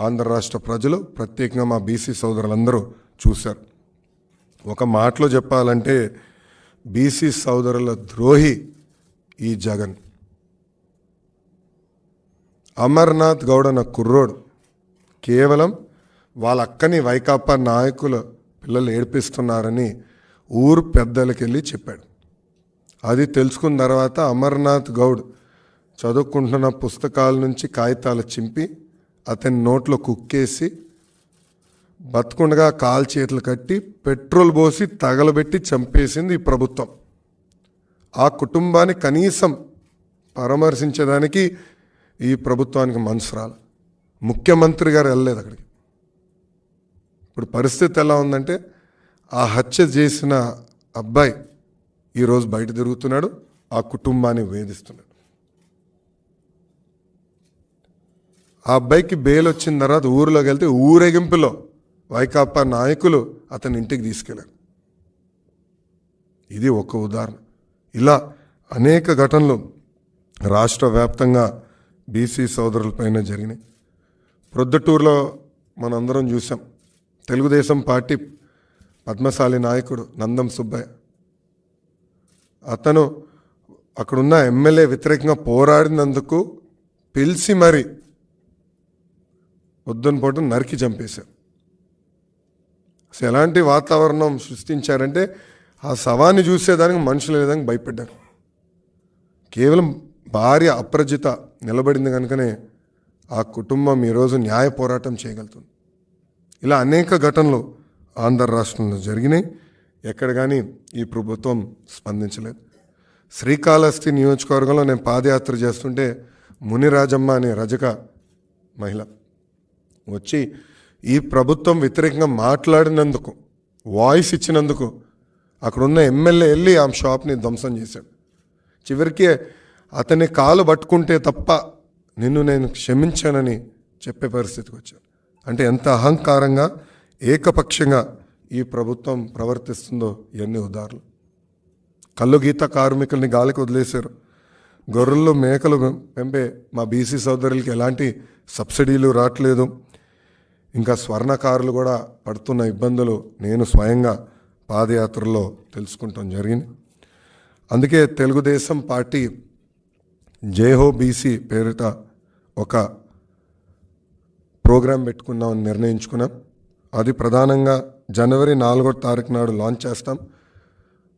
ఆంధ్ర రాష్ట్ర ప్రజలు, ప్రత్యేకంగా మా బీసీ సోదరులందరూ చూశారు. ఒక మాటలో చెప్పాలంటే బీసీ సోదరుల ద్రోహి ఈ జగన్. అమర్నాథ్ గౌడ్ అన్న కుర్రోడు కేవలం వాళ్ళ అక్కని వైకాపా నాయకుల పిల్లలు ఏడిపిస్తున్నారని ఊరు పెద్దలకి వెళ్ళి చెప్పాడు. అది తెలుసుకున్న తర్వాత అమర్నాథ్ గౌడ్ చదువుకుంటున్న పుస్తకాల నుంచి కాగితాలు చింపి అతని నోట్లో కుక్కేసి బతుకుండగా కాలు చేతులు కట్టి పెట్రోల్ పోసి తగలబెట్టి చంపేసింది ఈ ప్రభుత్వం. ఆ కుటుంబాన్ని కనీసం పరామర్శించడానికి ఈ ప్రభుత్వానికి మనసు రాలి. ముఖ్యమంత్రి గారు వెళ్ళలేదు అక్కడికి. ఇప్పుడు పరిస్థితి ఎలా ఉందంటే ఆ హత్య చేసిన అబ్బాయి ఈరోజు బయట తిరుగుతున్నాడు, ఆ కుటుంబాన్ని వేధిస్తున్నాడు. ఆ అబ్బాయికి బెయిల్ వచ్చిన తర్వాత ఊరిలోకి వెళ్తే ఊరేగింపులో వైకాపా నాయకులు అతని ఇంటికి తీసుకెళ్ళారు. ఇది ఒక ఉదాహరణ. ఇలా అనేక ఘటనలు రాష్ట్ర వ్యాప్తంగా బీసీ సోదరులపైన జరిగినాయి. ప్రొద్దుటూరులో మనందరం చూసాం. తెలుగుదేశం పార్టీ పద్మశాలి నాయకుడు నందం సుబ్బయ్య, అతను అక్కడున్న ఎమ్మెల్యే వ్యతిరేకంగా పోరాడినందుకు పిలిచి మరి పొద్దున పూట నరికి చంపేశారు. అసలు ఎలాంటి వాతావరణం సృష్టించారంటే ఆ శవాన్ని చూసేదానికి మనుషులు లేదానికి భయపడ్డారు. కేవలం భార్య అప్రజిత నిలబడింది కనుకనే ఆ కుటుంబం ఈరోజు న్యాయ పోరాటం చేయగలుగుతుంది. ఇలా అనేక ఘటనలు ఆంధ్ర రాష్ట్రంలో జరిగినాయి. ఎక్కడ కానీ ఈ ప్రభుత్వం స్పందించలేదు. శ్రీకాళహస్తి నియోజకవర్గంలో నేను పాదయాత్ర చేస్తుంటే మునిరాజమ్మ అనే రజక మహిళ వచ్చి ఈ ప్రభుత్వం వ్యతిరేకంగా మాట్లాడినందుకు, వాయిస్ ఇచ్చినందుకు అక్కడున్న ఎమ్మెల్యే వెళ్ళి ఆమె షాప్ని ధ్వంసం చేశాడు. చివరికి అతని కాలు పట్టుకుంటే తప్ప నిన్ను నేను క్షమించానని చెప్పే పరిస్థితికి వచ్చాను. అంటే ఎంత అహంకారంగా, ఏకపక్షంగా ఈ ప్రభుత్వం ప్రవర్తిస్తుందో ఇవన్నీ ఉదాహరణలు. కళ్ళు గీత కార్మికుల్ని గాలికి వదిలేశారు. గొర్రెలు మేకలు పెంపే మా బీసీ సోదరులకి ఎలాంటి సబ్సిడీలు రావట్లేదు. ఇంకా స్వర్ణకారులు కూడా పడుతున్న ఇబ్బందులు నేను స్వయంగా పాదయాత్రలో తెలుసుకుంటాం జరిగింది. అందుకే తెలుగుదేశం పార్టీ జైహో బీసీ పేరిట ఒక ప్రోగ్రాం పెట్టుకుందామని నిర్ణయించుకున్నాం. అది ప్రధానంగా జనవరి 4వ తారీఖు నాడు లాంచ్ చేస్తాం.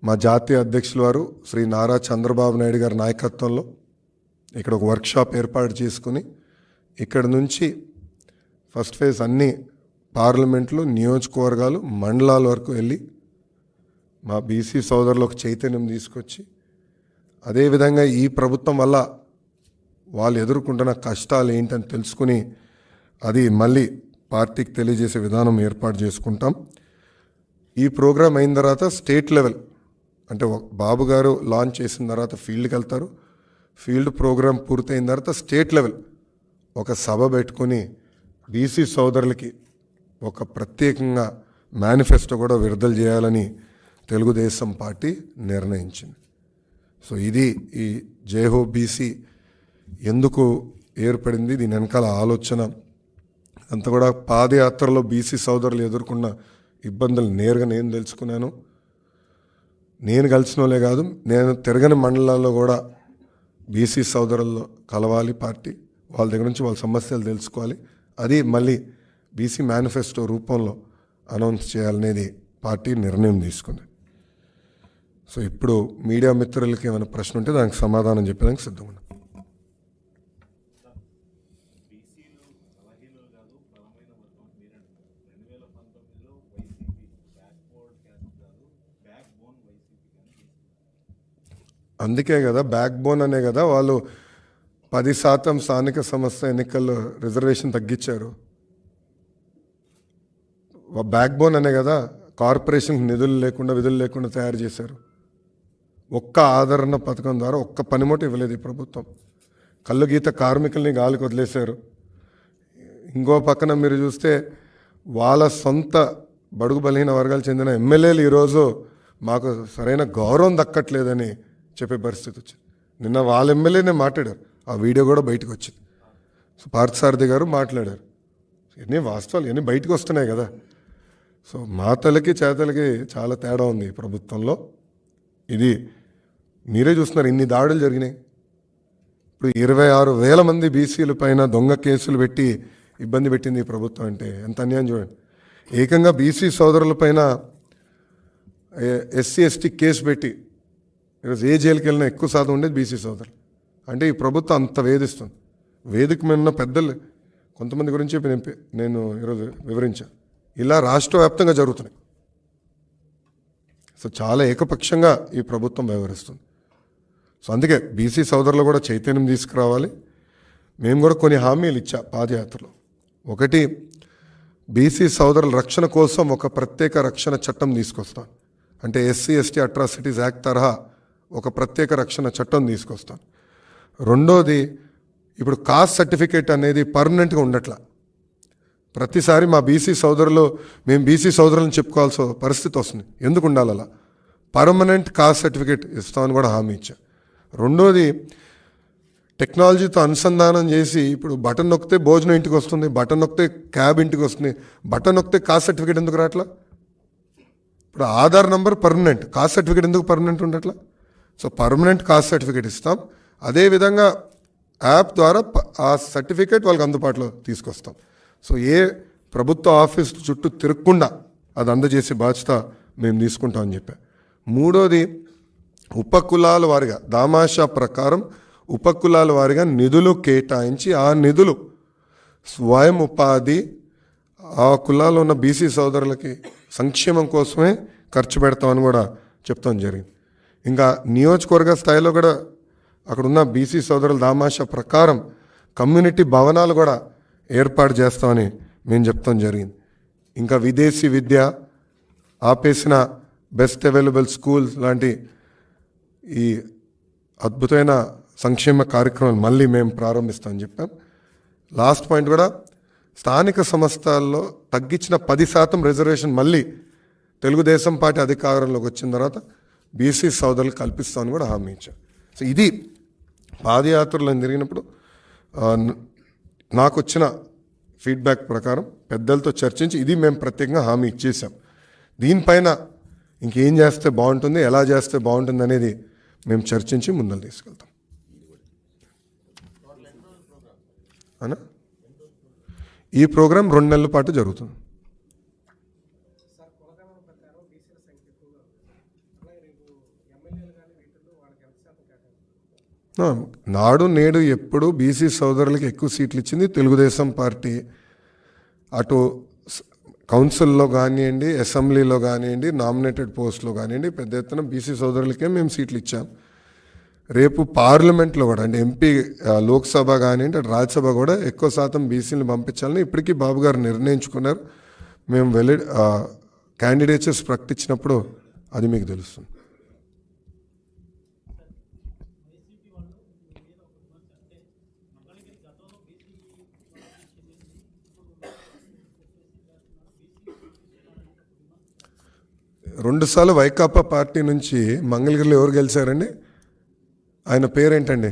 మా జాతీయ అధ్యక్షుల వారు శ్రీ నారా చంద్రబాబు నాయుడు గారి నాయకత్వంలో ఇక్కడ ఒక వర్క్షాప్ ఏర్పాటు చేసుకుని ఇక్కడ నుంచి ఫస్ట్ ఫేజ్ అన్ని పార్లమెంట్లు, నియోజకవర్గాలు, మండలాల వరకు వెళ్ళి మా బీసీ సోదరులకు చైతన్యం తీసుకొచ్చి, అదేవిధంగా ఈ ప్రభుత్వం వల్ల వాళ్ళు ఎదుర్కొంటున్న కష్టాలు ఏంటని తెలుసుకుని అది మళ్ళీ పార్టీకి తెలియజేసే విధానం ఏర్పాటు చేసుకుంటాం. ఈ ప్రోగ్రాం అయిన తర్వాత స్టేట్ లెవెల్ అంటే బాబు గారు లాంచ్ చేసిన తర్వాత ఫీల్డ్కి వెళ్తారు. ఫీల్డ్ ప్రోగ్రాం పూర్తయిన తర్వాత స్టేట్ లెవెల్ ఒక సభ పెట్టుకొని బీసీ సోదరులకి ఒక ప్రత్యేకంగా మేనిఫెస్టో కూడా విడుదల చేయాలని తెలుగుదేశం పార్టీ నిర్ణయించింది. సో ఇది ఈ జైహో బీసీ ఎందుకు ఏర్పడింది, దీని వెనకాల ఆలోచన అంతా కూడా పాదయాత్రలో బీసీ సోదరులు ఎదుర్కొన్న ఇబ్బందులు నేరుగా నేను తెలుసుకున్నాను. నేను కలిసిన వాళ్ళే కాదు, నేను తిరగని మండలాల్లో కూడా బీసీ సోదరుల్లో కలవాలి పార్టీ, వాళ్ళ దగ్గర నుంచి వాళ్ళ సమస్యలు తెలుసుకోవాలి. అది మళ్ళీ బీసీ మేనిఫెస్టో రూపంలో అనౌన్స్ చేయాలనేది పార్టీ నిర్ణయం తీసుకుంది. సో ఇప్పుడు మీడియా మిత్రులకి ఏమైనా ప్రశ్న ఉంటే దానికి సమాధానం చెప్పడానికి సిద్ధంగా ఉన్నాం. అందుకే కదా బ్యాక్ బోన్ అనే కదా వాళ్ళు 10% స్థానిక సంస్థ ఎన్నికల్లో రిజర్వేషన్ తగ్గించారు. బ్యాక్ బోన్ అనే కదా కార్పొరేషన్కి నిధులు లేకుండా, విధులు లేకుండా తయారు చేశారు. ఒక్క ఆదరణ పథకం ద్వారా ఒక్క పనిముట్టు ఇవ్వలేదు ఈ ప్రభుత్వం. కళ్ళు గీత కార్మికుల్ని గాలికి వదిలేశారు. ఇంకో పక్కన మీరు చూస్తే వాళ్ళ సొంత బడుగు బలహీన వర్గాలు చెందిన ఎమ్మెల్యేలు ఈరోజు మాకు సరైన గౌరవం దక్కట్లేదని చెప్పే పరిస్థితి వచ్చింది. నిన్న వాళ్ళ ఎమ్మెల్యేనే మాట్లాడారు, ఆ వీడియో కూడా బయటకు వచ్చింది. సో పార్థసారథి గారు మాట్లాడారు. ఎన్ని వాస్తవాలు ఎన్ని బయటకు వస్తున్నాయి కదా. సో మాటలకి చేతలకి చాలా తేడా ఉంది ఈ ప్రభుత్వంలో. ఇది మీరే చూస్తున్నారు, ఇన్ని దాడులు జరిగినాయి. ఇప్పుడు 26,000 మంది బీసీల పైన దొంగ కేసులు పెట్టి ఇబ్బంది పెట్టింది ఈ ప్రభుత్వం. అంటే ఎంత అన్యాయం చూడండి. ఏకంగా బీసీ సోదరుల పైన ఎస్సీ ఎస్టీ కేసు పెట్టి ఈరోజు ఏ జైలుకి వెళ్ళినా ఎక్కువ శాతం ఉండేది బీసీ సోదరులు. అంటే ఈ ప్రభుత్వం అంత వేధిస్తుంది. వేదిక మీద ఉన్న పెద్దలు కొంతమంది గురించి నేను ఈరోజు వివరించాను. ఇలా రాష్ట్ర వ్యాప్తంగా జరుగుతున్నాయి. సో చాలా ఏకపక్షంగా ఈ ప్రభుత్వం వ్యవహరిస్తుంది. సో అందుకే బీసీ సోదరులు కూడా చైతన్యం తీసుకురావాలి. మేము కూడా కొన్ని హామీలు ఇచ్చా పాదయాత్రలో. ఒకటి, బీసీ సోదరుల రక్షణ కోసం ఒక ప్రత్యేక రక్షణ చట్టం తీసుకొస్తాను. అంటే ఎస్సీ ఎస్టీ అట్రాసిటీస్ యాక్ట్ తరహా ఒక ప్రత్యేక రక్షణ చట్టం తీసుకొస్తాను. రెండోది, ఇప్పుడు కాస్ట్ సర్టిఫికేట్ అనేది పర్మనెంట్గా ఉండట్లా. ప్రతిసారి మా బీసీ సోదరులు మేము బీసీ సోదరులను చెప్పుకోవాల్సిన పరిస్థితి వస్తుంది. ఎందుకు ఉండాలి అలా? పర్మనెంట్ కాస్ట్ సర్టిఫికేట్ ఇస్తామని కూడా హామీ ఇచ్చా. రెండోది, టెక్నాలజీతో అనుసంధానం చేసి ఇప్పుడు బటన్ నొక్కితే భోజనం ఇంటికి వస్తుంది, బటన్ నొక్కితే క్యాబ్ ఇంటికి వస్తుంది, బటన్ నొక్కితే కాస్ట్ సర్టిఫికేట్ ఎందుకు రావట్లా? ఇప్పుడు Aadhaar number permanent, caste certificate ఎందుకు పర్మనెంట్ ఉండట్లా? సో పర్మనెంట్ కాస్ట్ సర్టిఫికేట్ ఇస్తాం. అదేవిధంగా యాప్ ద్వారా ఆ సర్టిఫికేట్ వాళ్ళకి అందుబాటులో తీసుకొస్తాం. సో ఏ ప్రభుత్వ ఆఫీస్ చుట్టూ తిరగకుండా అది అందజేసే బాధ్యత మేము తీసుకుంటామని చెప్పా. మూడోది, ఉపకులాల వారిగా దామాషా ప్రకారం ఉపకులాల వారిగా నిధులు కేటాయించి ఆ నిధులు స్వయం ఉపాధి ఆ కులాల్లో ఉన్న బీసీ సోదరులకి సంక్షేమం కోసమే ఖర్చు పెడతామని కూడా చెప్తాం జరిగింది. ఇంకా నియోజకవర్గ స్థాయిలో కూడా అక్కడున్న బీసీ సోదరుల దామాషా ప్రకారం కమ్యూనిటీ భవనాలు కూడా ఏర్పాటు చేస్తామని మేము చెప్తాం జరిగింది. ఇంకా విదేశీ విద్య ఆపేసిన బెస్ట్ అవైలబుల్ స్కూల్స్ లాంటి ఈ అద్భుతమైన సంక్షేమ కార్యక్రమాలు మళ్ళీ మేము ప్రారంభిస్తామని చెప్పాం. లాస్ట్ పాయింట్ కూడా, స్థానిక సంస్థల్లో తగ్గించిన 10% రిజర్వేషన్ మళ్ళీ తెలుగుదేశం పార్టీ అధికారంలోకి వచ్చిన తర్వాత బీసీ సోదరులు కల్పిస్తామని కూడా హామీ ఇచ్చాం. సో ఇది పాదయాత్రలో జరిగినప్పుడు నాకు వచ్చిన ఫీడ్బ్యాక్ ప్రకారం పెద్దలతో చర్చించి ఇది మేము ప్రత్యేకంగా హామీ ఇచ్చేసాం. దీనిపైన ఇంకేం చేస్తే బాగుంటుంది, ఎలా చేస్తే బాగుంటుంది అనేది మేము చర్చించి ముందలు తీసుకెళ్తాం. అనా ఈ ప్రోగ్రాం 2 నెలల పాటు జరుగుతుంది. నాడు నేడు ఎప్పుడు బీసీ సోదరులకి ఎక్కువ సీట్లు ఇచ్చింది తెలుగుదేశం పార్టీ. అటు కౌన్సిల్లో కానివ్వండి, అసెంబ్లీలో కానివ్వండి, నామినేటెడ్ పోస్ట్లో కానివ్వండి, పెద్ద ఎత్తున బీసీ సోదరులకే మేము సీట్లు ఇచ్చాం. రేపు పార్లమెంట్లో కూడా అంటే ఎంపీ లోక్సభ కానివ్వండి, అటు రాజ్యసభ కూడా ఎక్కువ శాతం బీసీలను పంపించాలని ఇప్పటికీ బాబు గారు నిర్ణయించుకున్నారు. మేము క్యాండిడేట్స్ ప్రకటించినప్పుడు అది మీకు తెలుస్తుంది. రెండుసార్లు వైకాపా పార్టీ నుంచి మంగళగిరిలో ఎవరు గెలిచారండి? ఆయన పేరేంటండి?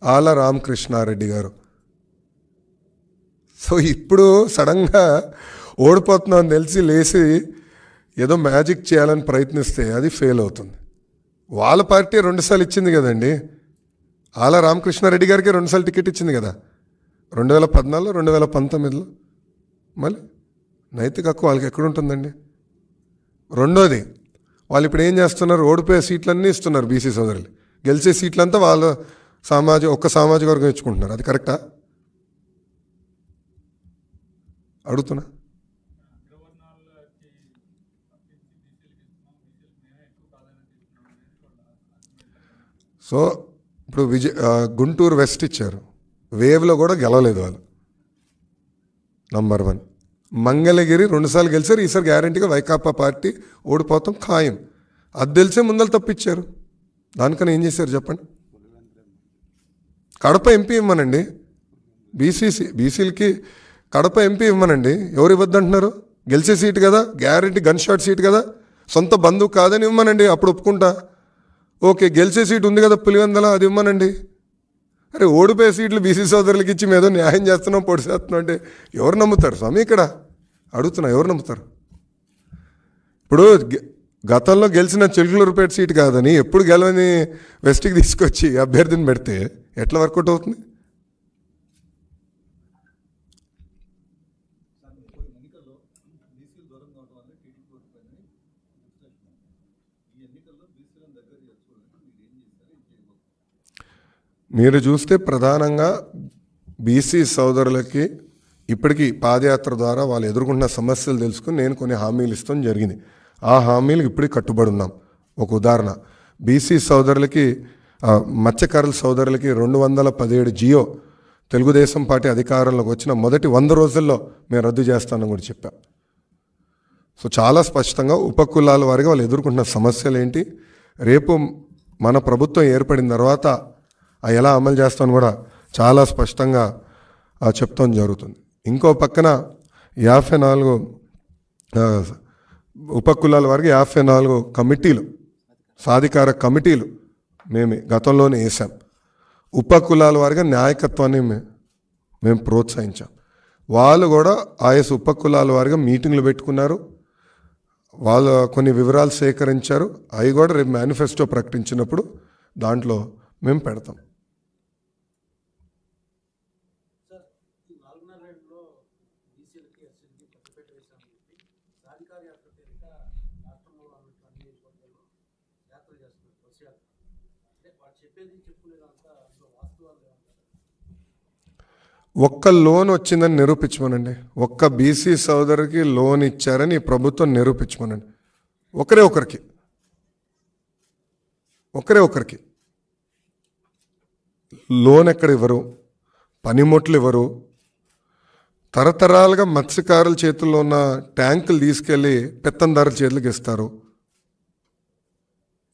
ఆల రామకృష్ణారెడ్డి గారు. సో ఇప్పుడు సడన్గా ఓడిపోతున్నామని తెలిసి లేచి ఏదో మ్యాజిక్ చేయాలని ప్రయత్నిస్తే అది ఫెయిల్ అవుతుంది. వాళ్ళ పార్టీ 2 సార్లు ఇచ్చింది కదండి. ఆల రామకృష్ణారెడ్డి గారికి 2 సార్లు టికెట్ ఇచ్చింది కదా, 2014, 2019లో. మళ్ళీ నైతిక హక్కు వాళ్ళకి ఎక్కడుంటుందండి? రెండోది, వాళ్ళు ఇప్పుడు ఏం చేస్తున్నారు? ఓడిపోయే సీట్లన్నీ ఇస్తున్నారు బీసీ సోదరులు, గెలిచే సీట్లంతా వాళ్ళ ఒక్క సామాజిక వర్గం ఇచ్చుకుంటున్నారు. అది కరెక్టా? అడుగుతున్నా. సో ఇప్పుడు గుంటూరు వెస్ట్ ఇచ్చారు, వేవ్లో కూడా గెలవలేదు వాళ్ళు. నంబర్ 1. మంగళగిరి 2 సార్లు గెలిచారు, ఈసారి గ్యారంటీగా వైకాపా పార్టీ ఓడిపోతాం ఖాయం. అది తెలిసే ముందలు తప్పించారు. దానికన్నా ఏం చేశారు చెప్పండి? కడప ఎంపీ ఇవ్వమనండి, బీసీలకి కడప ఎంపీ ఇవ్వమనండి. ఎవరు ఇవ్వద్దంటున్నారు? గెలిచే సీటు కదా, గ్యారంటీ గన్ షాట్ సీట్ కదా, సొంత బంధువు కాదని ఇవ్వమనండి, అప్పుడు ఒప్పుకుంటా. ఓకే, గెలిచే సీటు ఉంది కదా పులివెందల, అది ఇవ్వమనండి. అరే ఓడిపోయే సీట్లు బీసీ సోదరులకి ఇచ్చి మేదో న్యాయం చేస్తున్నాం పొడి చేస్తున్నాం అంటే ఎవరు నమ్ముతారు స్వామి? ఇక్కడ అడుగుతున్నా, ఎవరు నమ్ముతారు? ఇప్పుడు గతంలో గెలిచిన చిలుకలూరుపేట సీటు కాదని ఎప్పుడు గెలవని వెస్ట్కి తీసుకొచ్చి అభ్యర్థిని పెడితే ఎట్లా వర్కౌట్ అవుతుంది? మీరు చూస్తే ప్రధానంగా బీసీ సోదరులకి ఇప్పటికీ పాదయాత్ర ద్వారా వాళ్ళు ఎదుర్కొంటున్న సమస్యలు తెలుసుకుని నేను కొన్ని హామీలు ఇస్తాం జరిగింది. ఆ హామీలు ఇప్పటికి కట్టుబడి ఉన్నాం. ఒక ఉదాహరణ, బీసీ సోదరులకి మత్స్యకారుల సోదరులకి 217 జియో తెలుగుదేశం పార్టీ అధికారంలోకి వచ్చిన మొదటి 100 రోజుల్లో మేము రద్దు చేస్తానని కూడా చెప్పాం. సో చాలా స్పష్టంగా ఉపకులాల వారిగా వాళ్ళు ఎదుర్కొంటున్న సమస్యలు ఏంటి, రేపు మన ప్రభుత్వం ఏర్పడిన తర్వాత ఎలా అమలు చేస్తామని కూడా చాలా స్పష్టంగా చెప్తాం జరుగుతుంది. ఇంకో పక్కన 54 ఉపకులాల వారికి 54 కమిటీలు, సాధికార కమిటీలు మేము గతంలోనే వేసాం. ఉపకులాల వారిగా నాయకత్వాన్ని మేము ప్రోత్సహించాం. వాళ్ళు కూడా ఆయా ఉపకులాల వారిగా మీటింగ్లు పెట్టుకున్నారు, వాళ్ళు కొన్ని వివరాలు సేకరించారు. అవి కూడా రేపు మేనిఫెస్టో ప్రకటించినప్పుడు దాంట్లో మేము పెడతాం. ఒక్క లోన్ వచ్చిందని నిరూపించమనండి. ఒక్క బీసీ సోదరికి లోన్ ఇచ్చారని ప్రభుత్వం నిరూపించమనండి. ఒకరే ఒకరికి లోన్ ఎక్కడ ఇవ్వరు, పనిముట్లు ఇవ్వరు. తరతరాలుగా మత్స్యకారుల చేతుల్లో ఉన్న ట్యాంకులు తీసుకెళ్ళి పెత్తందారుల చేతులకు ఇస్తారు.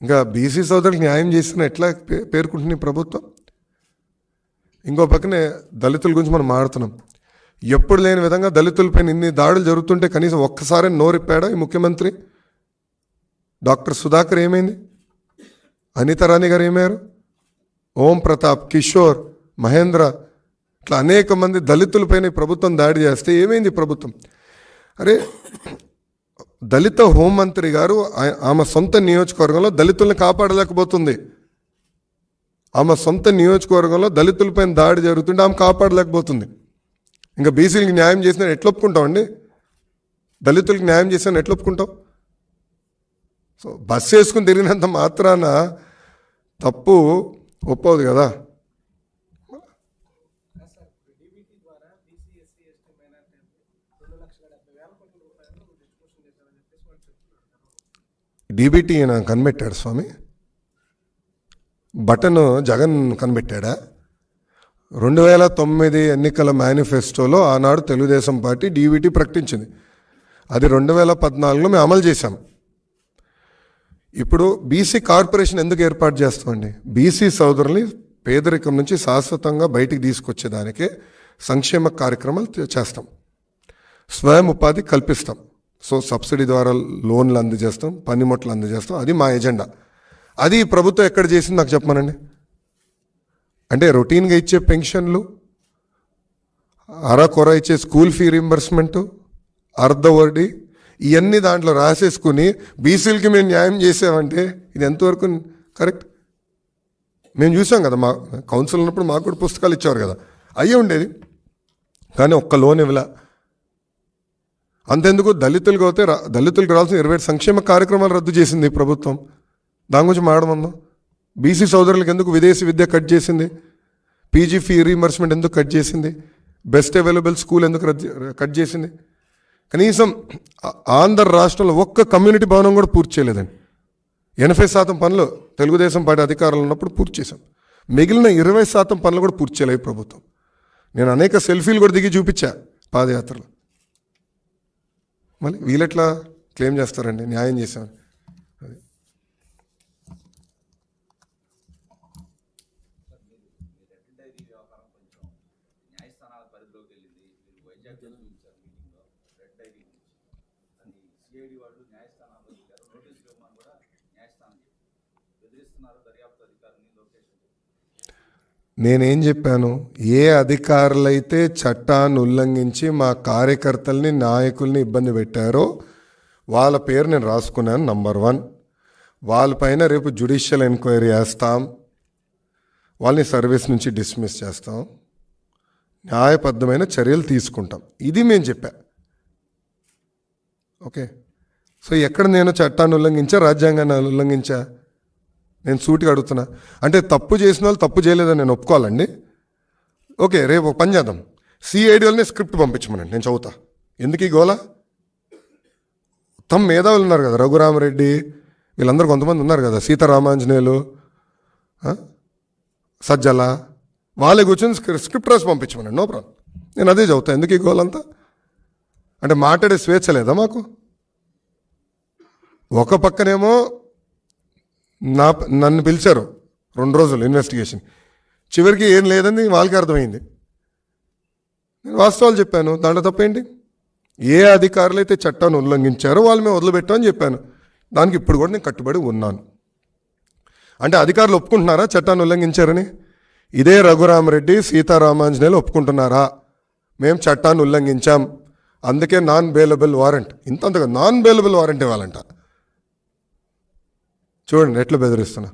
ఇంకా బీసీ సోదరులకు న్యాయం చేసిన ఎట్లా పేర్కొంటుంది ప్రభుత్వం? ఇంకో పక్కనే దళితుల గురించి మనం మాడుతున్నాం. ఎప్పుడు లేని విధంగా దళితులపైన ఇన్ని దాడులు జరుగుతుంటే కనీసం ఒక్కసారి నోరిప్పాడా ఈ ముఖ్యమంత్రి? డాక్టర్ సుధాకర్ ఏమైంది? అనితా రాణి గారు ఏమయ్యారు? ఓం ప్రతాప్, కిషోర్, మహేంద్ర, ఇట్లా అనేక మంది దళితులపైన ప్రభుత్వం దాడి చేస్తే ఏమైంది ప్రభుత్వం? అరే దళిత హోంమంత్రి గారు ఆమె సొంత నియోజకవర్గంలో దళితుల్ని కాపాడలేకపోతుంది. ఆమె సొంత నియోజకవర్గంలో దళితులపైన దాడి జరుగుతుంటే ఆమె కాపాడలేకపోతుంది. ఇంకా బీసీలకి న్యాయం చేసిన ఎట్లా ఒప్పుకుంటామండి? దళితులకి న్యాయం చేసిన ఎట్లా ఒప్పుకుంటాం? సో బస్సు వేసుకుని తిరిగినంత మాత్రాన తప్పు ఒప్పదు కదా. డీబీటీ కనిపెట్టాడు స్వామి, బటన్ జగన్ కనిపెట్టాడా? 2009 ఎన్నికల మేనిఫెస్టోలో ఆనాడు తెలుగుదేశం పార్టీ డీబీటీ ప్రకటించింది. అది 2014లో మేము అమలు చేశాం. ఇప్పుడు బీసీ కార్పొరేషన్ ఎందుకు ఏర్పాటు చేస్తామండి? బీసీ సోదరుల్ని పేదరికం నుంచి శాశ్వతంగా బయటికి తీసుకొచ్చేదానికే సంక్షేమ కార్యక్రమాలు చేస్తాం, స్వయం ఉపాధి కల్పిస్తాం. సో సబ్సిడీ ద్వారా లోన్లు అందజేస్తాం, పనిముట్లు అందజేస్తాం. అది మా ఎజెండా. అది ప్రభుత్వం ఎక్కడ చేసింది నాకు చెప్పమనండి. అంటే రొటీన్గా ఇచ్చే పెన్షన్లు, అరకొర ఇచ్చే స్కూల్ ఫీ రీంబర్స్మెంటు, అర్ధ వడ్డీ, ఇవన్నీ దాంట్లో రాసేసుకుని బీసీలకి మేము న్యాయం చేసామంటే ఇది ఎంతవరకు కరెక్ట్? మేము చూసాం కదా, మా కౌన్సిల్ ఉన్నప్పుడు మాకు కూడా పుస్తకాలు ఇచ్చేవారు కదా, అయ్యే ఉండేది. కానీ ఒక్క లోన్ ఇవ్వలా. అంతెందుకు దళితులకు అయితే దళితులకు రావాల్సిన 27 సంక్షేమ కార్యక్రమాలు రద్దు చేసింది ప్రభుత్వం. దాని గురించి మాట్లాడమందాం. బీసీ సోదరులకు ఎందుకు విదేశీ విద్య కట్ చేసింది? పీజీ ఫీ రీంబర్స్మెంట్ ఎందుకు కట్ చేసింది? బెస్ట్ అవైలబుల్ స్కూల్ ఎందుకు కట్ చేసింది? కనీసం ఆంధ్ర రాష్ట్రంలో ఒక్క కమ్యూనిటీ భవనం కూడా పూర్తి చేయలేదండి. 80% పనులు తెలుగుదేశం పార్టీ అధికారంలో ఉన్నప్పుడు పూర్తి చేశాం. మిగిలిన 20% పనులు కూడా పూర్తి చేయలేదు ప్రభుత్వం. నేను అనేక సెల్ఫీలు కూడా దిగి చూపించా పాదయాత్రలో. మళ్ళీ వీళ్ళెట్లా క్లెయిమ్ చేస్తారండి న్యాయం చేశామని? అది నేనేం చెప్పాను? ఏ అధికారులైతే చట్టాన్ని ఉల్లంఘించి మా కార్యకర్తల్ని నాయకుల్ని ఇబ్బంది పెట్టారో వాళ్ళ పేరు నేను రాసుకున్నాను. నంబర్ 1, వాళ్ళపైన రేపు జ్యుడిషియల్ ఎంక్వైరీ చేస్తాం, వాళ్ళని సర్వీస్ నుంచి డిస్మిస్ చేస్తాం, న్యాయబద్ధమైన చర్యలు తీసుకుంటాం. ఇది మేము చెప్పా. ఓకే, సో ఎక్కడ నేను చట్టాన్ని ఉల్లంఘించా, రాజ్యాంగాన్ని ఉల్లంఘించా? నేను సూటిగా అడుగుతున్నా. అంటే తప్పు చేసిన వాళ్ళు తప్పు చేయలేదని నేను ఒప్పుకోవాలండి. ఓకే, రేపు ఒక పని చేద్దాం, సిఐడి వాళ్ళని స్క్రిప్ట్ పంపించమనండి, నేను చదువుతా. ఎందుకు ఈ గోలా? తమ మేధావులు ఉన్నారు కదా, రఘురామరెడ్డి వీళ్ళందరూ కొంతమంది ఉన్నారు కదా, సీతారామాంజనేయులు, సజ్జల, వాళ్ళే కూర్చొని స్క్రిప్ట్ రాసి పంపించమనండి, నో ప్రాబ్లం. నేను అదే చదువుతా. ఎందుకు ఈ గోలంతా? అంటే మాట్లాడే స్వేచ్ఛ లేదా మాకు? ఒక పక్కనేమో నన్ను పిలిచారు 2 రోజులు ఇన్వెస్టిగేషన్, చివరికి ఏం లేదని వాళ్ళకి అర్థమైంది. నేను వాస్తవాలు చెప్పాను, దాంట్లో తప్పేంటి? ఏ అధికారులు అయితే చట్టాన్ని ఉల్లంఘించారో వాళ్ళు మేము వదిలిపెట్టామని చెప్పాను. దానికి ఇప్పుడు కూడా నేను కట్టుబడి ఉన్నాను. అంటే అధికారులు ఒప్పుకుంటున్నారా చట్టాన్ని ఉల్లంఘించారని? ఇదే రఘురామరెడ్డి, సీతారామాంజనేయులు ఒప్పుకుంటున్నారా మేము చట్టాన్ని ఉల్లంఘించాం, అందుకే నాన్ బెయిలబుల్ వారెంట్, ఇంతంతగా నాన్ బెయిలబుల్ వారెంట్ ఇవ్వాలంట? చూడండి ఎట్లా బెదిరిస్తున్నా.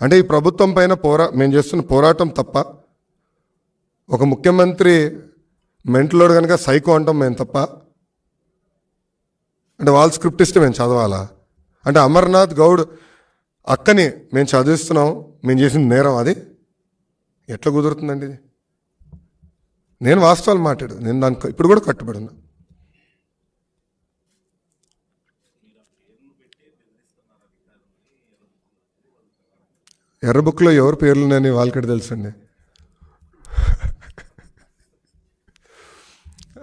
అంటే ఈ ప్రభుత్వం పైన మేము చేస్తున్న పోరాటం తప్ప, ఒక ముఖ్యమంత్రి మెంటలోడు కనుక సైకో అంటాం మేము తప్ప, అంటే వాళ్ళు స్క్రిప్ట్ ఇస్తే మేము చదవాలా? అంటే అమర్నాథ్ గౌడ్ అక్కని మేము చదివిస్తున్నాం, మేము చేసిన నేరం అది ఎట్లా కుదురుతుందండి ఇది? నేను వాస్తవాలు మాట్లాడు, నేను దానికి ఇప్పుడు కూడా కట్టుబడి ఉన్నా. ఎర్ర బుక్లో ఎవరి పేర్లు ఉన్నాయని వాళ్ళకి తెలుసండి.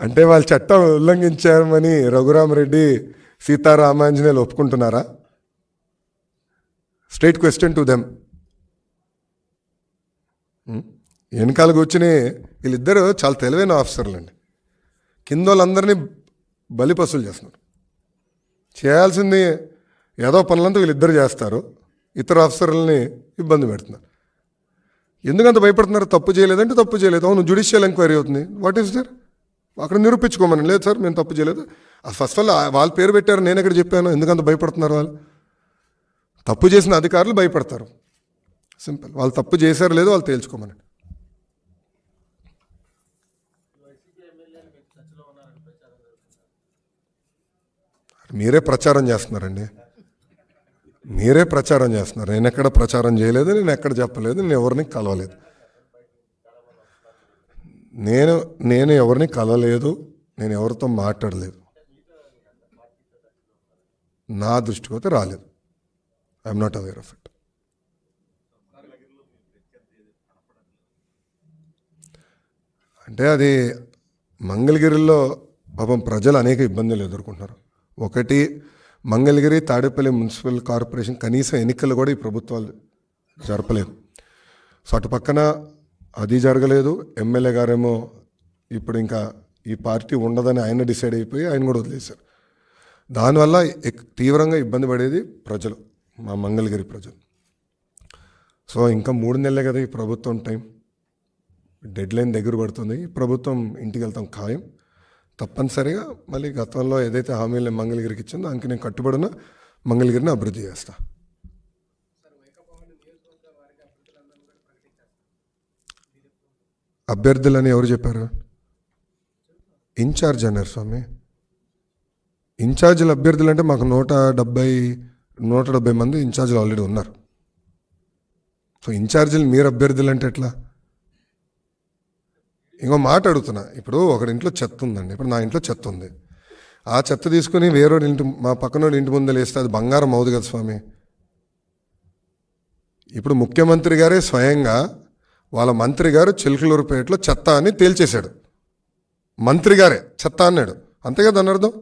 అంటే వాళ్ళు చట్టం ఉల్లంఘించారని రఘురామరెడ్డి, సీతారామాంజనేయులు ఒప్పుకుంటున్నారా? Straight question to them. వెనకాల కూర్చుని వీళ్ళిద్దరూ చాలా తెలివైన ఆఫీసర్లు అండి. కింద వాళ్ళందరినీ బలిపసులు చేస్తున్నారు. చేయాల్సింది ఏదో పనులంతా వీళ్ళిద్దరు చేస్తారు, ఇతర ఆఫీసర్లని ఇబ్బంది పెడుతున్నారు. ఎందుకంత భయపడుతున్నారు? తప్పు చేయలేదంటే తప్పు చేయలేదు, అవును జ్యుడిషియల్ ఎంక్వైరీ అవుతుంది, వాట్ ఈస్ దర్? అక్కడ నిరూపించుకోమని. లేదు సార్ మేము తప్పు చేయలేదు, ఫస్ట్ ఆల్ వాళ్ళ పేరు పెట్టారు, నేను ఎక్కడ చెప్పాను? ఎందుకంత భయపడుతున్నారు? వాళ్ళు తప్పు చేసిన అధికారులు భయపడతారు, సింపుల్. వాళ్ళు తప్పు చేశారు లేదో వాళ్ళు తేల్చుకోమని. మీరే ప్రచారం చేస్తున్నారండి, మీరే ప్రచారం చేస్తున్నారు. నేను ఎక్కడ ప్రచారం చేయలేదు, నేను ఎక్కడ చెప్పలేదు, నేను ఎవరిని కలవలేదు, నేను ఎవరిని కలవలేదు, నేను ఎవరితో మాట్లాడలేదు, నా దృష్టికి అయితే రాలేదు. I'm not aware of it. అంటే అది మంగళగిరిలో పాపం ప్రజలు అనేక ఇబ్బందులు ఎదుర్కొంటున్నారు. ఒకటి, మంగళగిరి తాడేపల్లి మున్సిపల్ కార్పొరేషన్ కనీసం ఎన్నికలు కూడా ఈ ప్రభుత్వాలు జరపలేదు. సో అటు పక్కన అది జరగలేదు. ఎమ్మెల్యే గారేమో ఇప్పుడు ఇంకా ఈ పార్టీ ఉండదని ఆయన డిసైడ్ అయిపోయి ఆయన కూడా వదిలేశారు. దానివల్ల తీవ్రంగా ఇబ్బంది పడేది ప్రజలు, మా మంగళగిరి ప్రజలు. సో ఇంకా 3 నెలలే కదా ఈ ప్రభుత్వం టైం, డెడ్ లైన్ దగ్గర పడుతుంది. ఈ ప్రభుత్వం ఇంటికి వెళ్తాం ఖాయం. తప్పనిసరిగా మళ్ళీ గతంలో ఏదైతే హామీలు మంగళగిరికి ఇచ్చిందో దానికి నేను కట్టుబడిన మంగళగిరిని అభివృద్ధి చేస్తా. అభ్యర్థులని ఎవరు చెప్పారు? ఇన్ఛార్జ్ అన్నారు స్వామి. ఇన్ఛార్జీలు అభ్యర్థులు అంటే మాకు 170 మంది ఇన్ఛార్జీలు ఆల్రెడీ ఉన్నారు. సో ఇన్ఛార్జీలు మీరు అభ్యర్థులు అంటే ఎట్లా? ఇంకో మాట అడుగుతున్నా. ఇప్పుడు ఒకరింట్లో చెత్త ఉందండి, ఇప్పుడు నా ఇంట్లో చెత్త ఉంది, ఆ చెత్త తీసుకుని వేరేవాడి ఇంటి, మా పక్కనోడి ఇంటి ముందు వేస్తే అది బంగారం అవుదు కదా స్వామి. ఇప్పుడు ముఖ్యమంత్రి గారే స్వయంగా వాళ్ళ మంత్రి గారు చిలకలూరుపేటలో చెత్త అని తేల్చేశాడు. మంత్రి గారే చెత్త అన్నాడు, అంతే కదా అని అర్థం.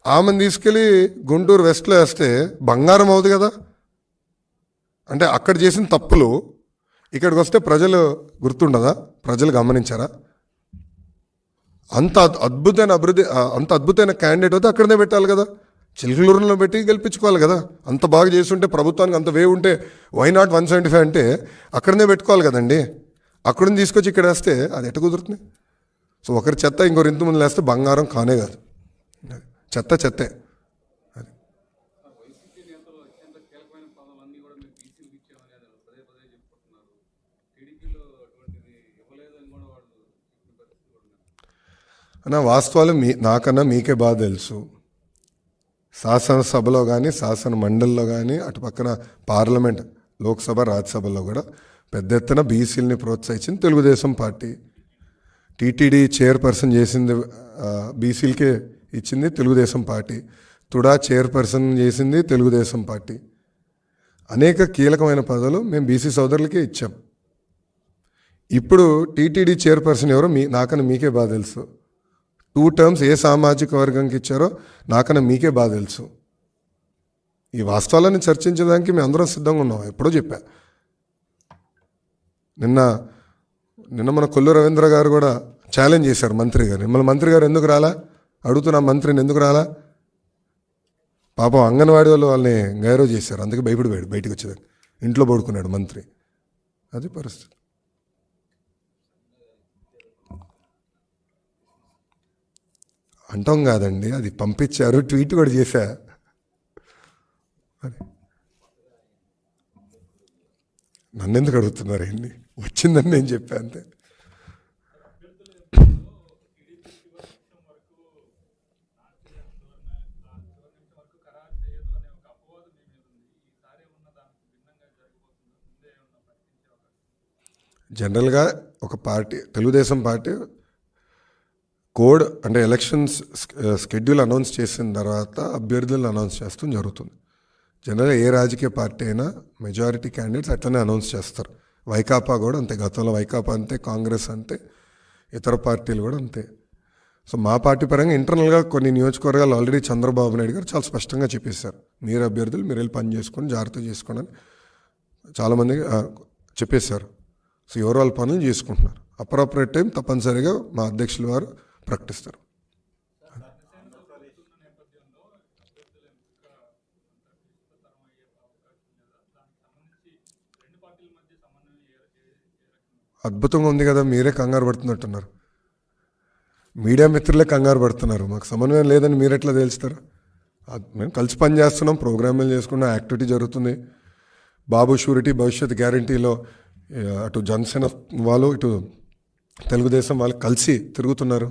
ఆమెను తీసుకెళ్ళి గుంటూరు వెస్ట్లో వేస్తే బంగారం అవుదు కదా. అంటే అక్కడ చేసిన తప్పులు ఇక్కడికి వస్తే ప్రజలు గుర్తుండదా? ప్రజలు గమనించారా? అంత అద్భుతమైన అభివృద్ధి, అంత అద్భుతమైన క్యాండిడేట్ అయితే అక్కడనే పెట్టాలి కదా, చిలకలూరులో పెట్టి గెలిపించుకోవాలి కదా. అంత బాగా చేస్తుంటే ప్రభుత్వానికి అంత వే ఉంటే వై నాట్ 175 అంటే అక్కడనే పెట్టుకోవాలి కదండి. అక్కడిని తీసుకొచ్చి ఇక్కడ వేస్తే అది ఎట్ట కుదురుతుంది? సో ఒకరి చెత్త ఇంకొకరి ఇంటి ముందు వేస్తే బంగారం కానే కాదు. చెత్త చెత్తే. అది అన్న వాస్తవాలు నాకన్నా మీకే బాగా తెలుసు. శాసనసభలో కానీ శాసన మండలిలో కానీ అటు పక్కన పార్లమెంట్ లోక్సభ రాజ్యసభలో కూడా పెద్ద ఎత్తున బీసీలని ప్రోత్సహించింది తెలుగుదేశం పార్టీ. టీటీడీ చైర్పర్సన్ చేసింది బీసీలకే ఇచ్చింది తెలుగుదేశం పార్టీ. తుడా చైర్పర్సన్ చేసింది తెలుగుదేశం పార్టీ. అనేక కీలకమైన పదవులు మేము బీసీ సోదరులకే ఇచ్చాం. ఇప్పుడు టీటీడీ చైర్పర్సన్ ఎవరో నాకన్నా మీకే బాగా తెలుసు. 2 టర్మ్స్ ఏ సామాజిక వర్గంకి ఇచ్చారో నాకన్నా మీకే బాగా తెలుసు. ఈ వాస్తవాలను చర్చించడానికి మేము అందరం సిద్ధంగా ఉన్నాం. ఎప్పుడో చెప్పా. నిన్న మన కొల్లు రవీంద్ర గారు కూడా ఛాలెంజ్ చేశారు మంత్రి గారు. మిమ్మల్ని మంత్రి గారు ఎందుకు రాలా అడుగుతున్నా, మంత్రిని ఎందుకు రాలా? పాపం అంగన్వాడీ వాళ్ళు వాళ్ళని గైరో చేశారు. అందుకే భయపడిపోయాడు బయటకు వచ్చేదానికి. ఇంట్లో పడుకున్నాడు మంత్రి. అది పరిస్థితి. అంటాం కాదండి, అది పంపించారు, ట్వీట్ కూడా చేశా. నన్ను ఎందుకు అడుగుతున్నారు? ఏంటి వచ్చిందని నేను చెప్పా అంతే. జనరల్గా ఒక పార్టీ, తెలుగుదేశం పార్టీ కోడ్ అంటే ఎలక్షన్స్ షెడ్యూల్ అనౌన్స్ చేసిన తర్వాత అభ్యర్థులను అనౌన్స్ చేస్తాం జరుగుతుంది. జనరల్గా ఏ రాజకీయ పార్టీ అయినా మెజారిటీ క్యాండిడేట్స్ అట్లనే అనౌన్స్ చేస్తారు. వైకాపా కూడా అంతే. గతంలో వైకాపా అంతే, కాంగ్రెస్ అంతే, ఇతర పార్టీలు కూడా అంతే. సో మా పార్టీ పరంగా ఇంటర్నల్గా కొన్ని నియోజకవర్గాలు ఆల్రెడీ చంద్రబాబు నాయుడు గారు చాలా స్పష్టంగా చెప్పేశారు. మీరు అభ్యర్థులు మీరు వెళ్ళి పని చేసుకొని జాగ్రత్త చేసుకోండి అని చాలామంది చెప్పేశారు. సో ఎవరు వాళ్ళ పనులు చేసుకుంటున్నారు. అప్రాపరేట్ టైం తప్పనిసరిగా మా అధ్యక్షుల వారు ప్రకటిస్తారు. అద్భుతంగా ఉంది కదా, మీరే కంగారు పడుతున్నట్టున్నారు. మీడియా మిత్రులే కంగారు పడుతున్నారు. మాకు సమన్వయం లేదని మీరెట్లా తెలుస్తారు? మేము కలిసి పని చేస్తున్నాం, ప్రోగ్రాంలు చేసుకున్నాం, యాక్టివిటీ జరుగుతుంది. బాబు షూరిటీ భవిష్యత్ గ్యారంటీలో అటు జనసేన వాళ్ళు ఇటు తెలుగుదేశం వాళ్ళు కలిసి తిరుగుతున్నారు.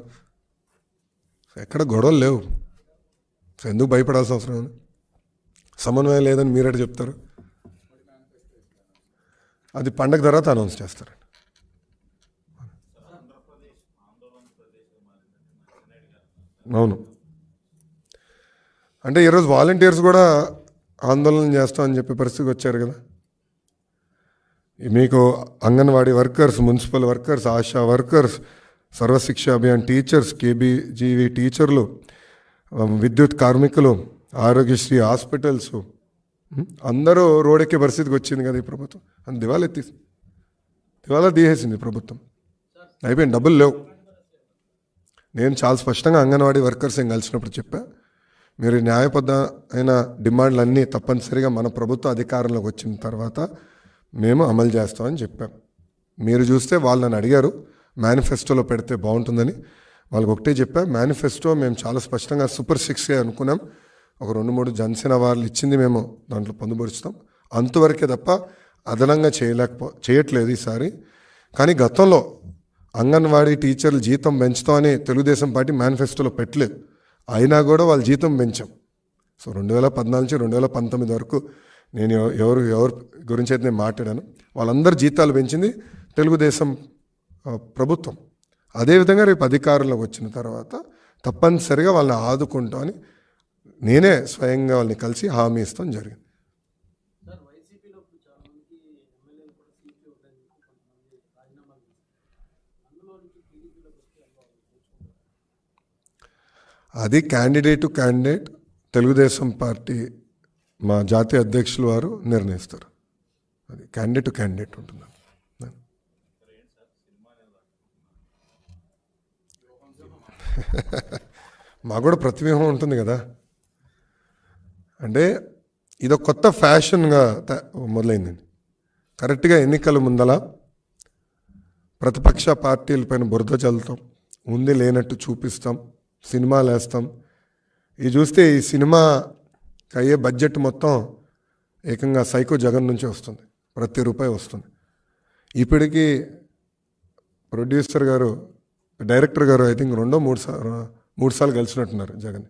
ఎక్కడ గొడవలు లేవు. సో ఎందుకు భయపడాల్సిన అవసరం ఉంది? సమన్వయం లేదని మీరెట చెప్తారు? అది పండగ తర్వాత అనౌన్స్ చేస్తారండి. అవును. అంటే ఈరోజు వాలంటీర్స్ కూడా ఆందోళన చేస్తామని చెప్పే పరిస్థితికి వచ్చారు కదా. మీకు Anganwadi workers, municipal workers, Asha workers, Sarva Shiksha Abhiyan teachers, KBGV టీచర్లు, విద్యుత్ కార్మికులు, ఆరోగ్యశ్రీ హాస్పిటల్స్ అందరూ రోడ్డెక్కే పరిస్థితికి వచ్చింది కదా ఈ ప్రభుత్వం. అని దివాలా తీసేసింది ప్రభుత్వం. అయిపోయింది, డబ్బులు లేవు. నేను చాలా స్పష్టంగా అంగన్వాడీ వర్కర్స్ ఏం కలిసినప్పుడు చెప్పా, మీరు న్యాయబద్ధమైన డిమాండ్లన్నీ తప్పనిసరిగా మన ప్రభుత్వ అధికారంలోకి వచ్చిన తర్వాత మేము అమలు చేస్తామని చెప్పాం. మీరు చూస్తే వాళ్ళు నన్ను అడిగారు మేనిఫెస్టోలో పెడితే బాగుంటుందని. వాళ్ళకి ఒకటే చెప్పా, మేనిఫెస్టో మేము చాలా స్పష్టంగా సూపర్ 6 అనుకున్నాం. ఒక 2-3 జనసేన వాళ్ళు ఇచ్చింది మేము దాంట్లో పొందుపరుస్తాం. అంతవరకే తప్ప అదనంగా చేయట్లేదు ఈసారి. కానీ గతంలో అంగన్వాడీ టీచర్లు జీతం పెంచుతామని తెలుగుదేశం పార్టీ మేనిఫెస్టోలో పెట్టలేదు. అయినా కూడా వాళ్ళ జీతం పెంచాం. సో 2014 నుంచి 2019 వరకు నేను ఎవరు గురించి అయితే నేను మాట్లాడాను, వాళ్ళందరూ జీతాలు పెంచింది తెలుగుదేశం ప్రభుత్వం. అదేవిధంగా రేపు అధికారంలోకి వచ్చిన తర్వాత తప్పనిసరిగా వాళ్ళని ఆదుకుంటామని నేనే స్వయంగా వాళ్ళని కలిసి హామీ ఇస్తాం జరిగింది. అది candidate to candidate Telugu Desam party మా జాతీయ అధ్యక్షులు వారు నిర్ణయిస్తారు. అది క్యాండిడేట్ టు క్యాండిడేట్ ఉంటుంది. మాకు కూడా ప్రతివ్యూహం ఉంటుంది కదా. అంటే ఇదొక కొత్త ఫ్యాషన్గా మొదలైందండి. కరెక్ట్గా ఎన్నికల ముందల ప్రతిపక్ష పార్టీలపైన బురద చల్లుతాం, ఉంది లేనట్టు చూపిస్తాం, సినిమాలు వేస్తాం. ఇది చూస్తే ఈ సినిమాకి అయ్యే బడ్జెట్ మొత్తం ఏకంగా సైకో జగన్ నుంచి వస్తుంది, ప్రతి రూపాయి వస్తుంది. ఇప్పటికీ ప్రొడ్యూసర్ గారు, డైరెక్టర్ గారు ఐ థింక్ మూడు సార్లు కలిసినట్టున్నారు జగన్.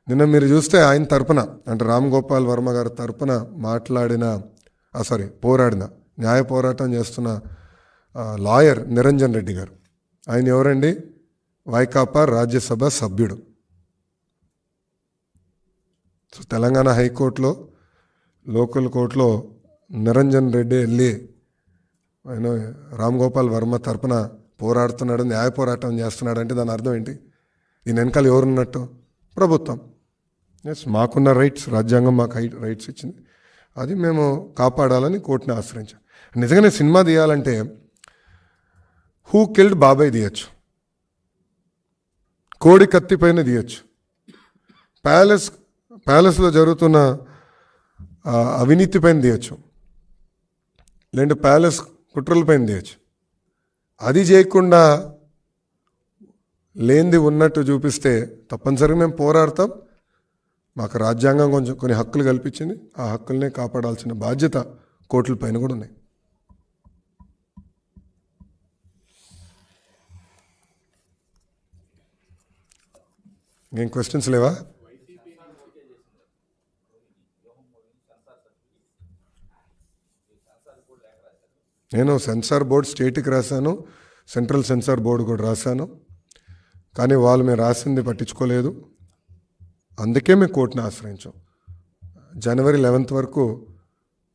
నిన్న మీరు చూస్తే ఆయన తరపున, అంటే రామ్ గోపాల్ వర్మ గారి తరపున పోరాడిన, న్యాయ పోరాటం చేస్తున్న లాయర్ నిరంజన్ రెడ్డి గారు. ఆయన ఎవరండి? వైకాపా రాజ్యసభ సభ్యుడు. సో తెలంగాణ హైకోర్టులో, లోకల్ కోర్టులో నిరంజన్ రెడ్డి వెళ్ళి ఆయన రామ్ గోపాల్ వర్మ తరపున పోరాడుతున్నాడు, న్యాయ పోరాటం చేస్తున్నాడు అంటే దాని అర్థం ఏంటి? దీని వెనకాల ఎవరున్నట్టు? ప్రభుత్వం. ఎస్, మాకున్న రైట్స్, రాజ్యాంగం మాకు రైట్స్ ఇచ్చింది, అది మేము కాపాడాలని కోర్టుని ఆశ్రయించాం. నిజంగానే సినిమా తీయాలంటే హూ కిల్డ్ బాబాయ్ తీయచ్చు, కోడి కత్తి పైన తీయచ్చు, ప్యాలెస్లో జరుగుతున్న అవినీతి పైన తీయచ్చు, లేదంటే ప్యాలెస్ కుట్రల పైన తీయచ్చు. అది చేయకుండా లేనిది ఉన్నట్టు చూపిస్తే తప్పనిసరిగా మేము పోరాడతాం. మాకు రాజ్యాంగం కొన్ని హక్కులు కల్పించింది, ఆ హక్కుల్నే కాపాడాల్సిన బాధ్యత కోర్టుల పైన కూడా ఉన్నాయి. ఇంకేం క్వశ్చన్స్ లేవా? నేను సెన్సార్ బోర్డు స్టేట్కి రాశాను, సెంట్రల్ సెన్సార్ బోర్డు కూడా రాశాను, కానీ వాళ్ళు మేము రాసింది పట్టించుకోలేదు. అందుకే మేము కోర్టుని ఆశ్రయించాం. జనవరి 11th వరకు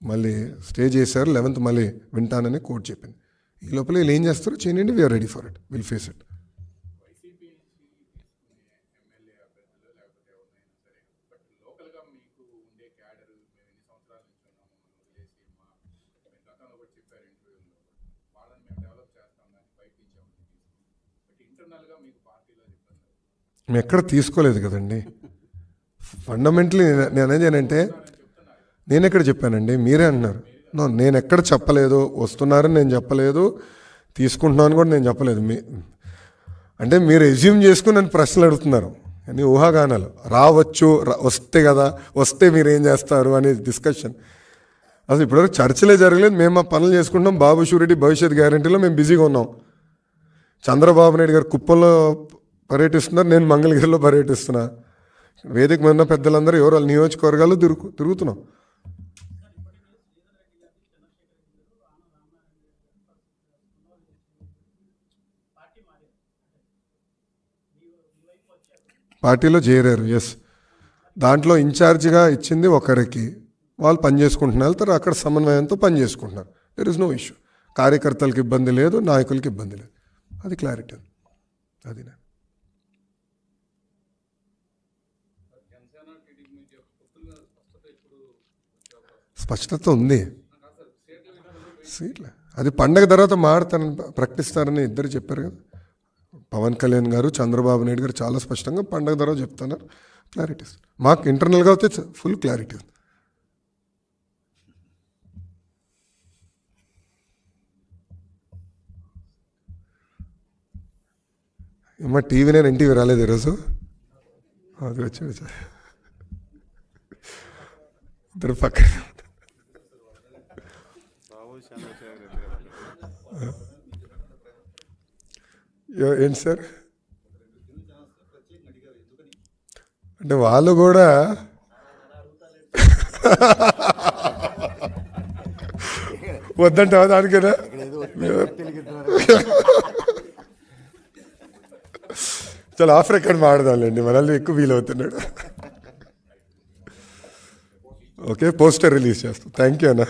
మళ్ళీ స్టే చేశారు, 11th మళ్ళీ వింటానని కోర్టు చెప్పింది. ఈ లోపల వీళ్ళు ఏం చేస్తారో చేయండి, we are ready for it, will face it. మేము ఎక్కడ తీసుకోలేదు కదండి. ఫండమెంటలీ నేనేంటంటే, నేను ఎక్కడ చెప్పానండి? మీరే అంటున్నారు. నేను ఎక్కడ చెప్పలేదు, వస్తున్నారని నేను చెప్పలేదు, తీసుకుంటున్నాను కూడా నేను చెప్పలేదు. అంటే మీరు ఎజ్యూమ్ చేసుకుని నన్ను ప్రశ్నలు అడుగుతున్నారు, అని ఊహాగానాలు. రావచ్చు, వస్తే కదా, వస్తే మీరు ఏం చేస్తారు అనే డిస్కషన్. అసలు ఇప్పటివరకు చర్చలే జరగలేదు. మేము మా పనులు చేసుకుంటాం. బాబు షూరిటీ భవిష్యత్ గ్యారంటీలో మేము బిజీగా ఉన్నాం. చంద్రబాబు నాయుడు గారు కుప్పంలో పర్యటిస్తున్నారు, నేను మంగళగిరిలో పర్యటిస్తున్నా. వేదిక మీద ఉన్న పెద్దలందరూ ఎవరు వాళ్ళ నియోజకవర్గాల్లో తిరుగుతున్నాం. పార్టీలో చేరారు. ఎస్, దాంట్లో ఇన్ఛార్జిగా ఇచ్చింది ఒకరికి, వాళ్ళు పని చేసుకుంటున్న వెళ్తారు, అక్కడ సమన్వయంతో పని చేసుకుంటున్నారు. There is no issue. కార్యకర్తలకు ఇబ్బంది లేదు, నాయకులకి ఇబ్బంది లేదు. అది క్లారిటీ. అది స్పష్టత ఉంది. సీట్లే అది పండగ తర్వాత మాడతారని ప్రకటిస్తారని ఇద్దరు చెప్పారు కదా, పవన్ కళ్యాణ్ గారు, చంద్రబాబు నాయుడు గారు చాలా స్పష్టంగా పండగ తర్వాత చెప్తున్నారు. క్లారిటీ మాకు ఇంటర్నల్గా అయితే ఫుల్ క్లారిటీ ఉంది. మా టీవీ నేను ఎన్టీవీ రాలేదు ఈరోజు, అది వచ్చాడు ఇద్దరు పక్కన. ఏంటి సార్ అంటే వాళ్ళు కూడా వద్దంటే దానికేనా? చాలా ఆఫ్ రికార్డ్ మాడదాంలేండి, మనల్ని ఎక్కువ ఫీల్ అవుతున్నాడు. ఓకే, పోస్టర్ రిలీజ్ చేస్తాం. థ్యాంక్ యూ అన్న.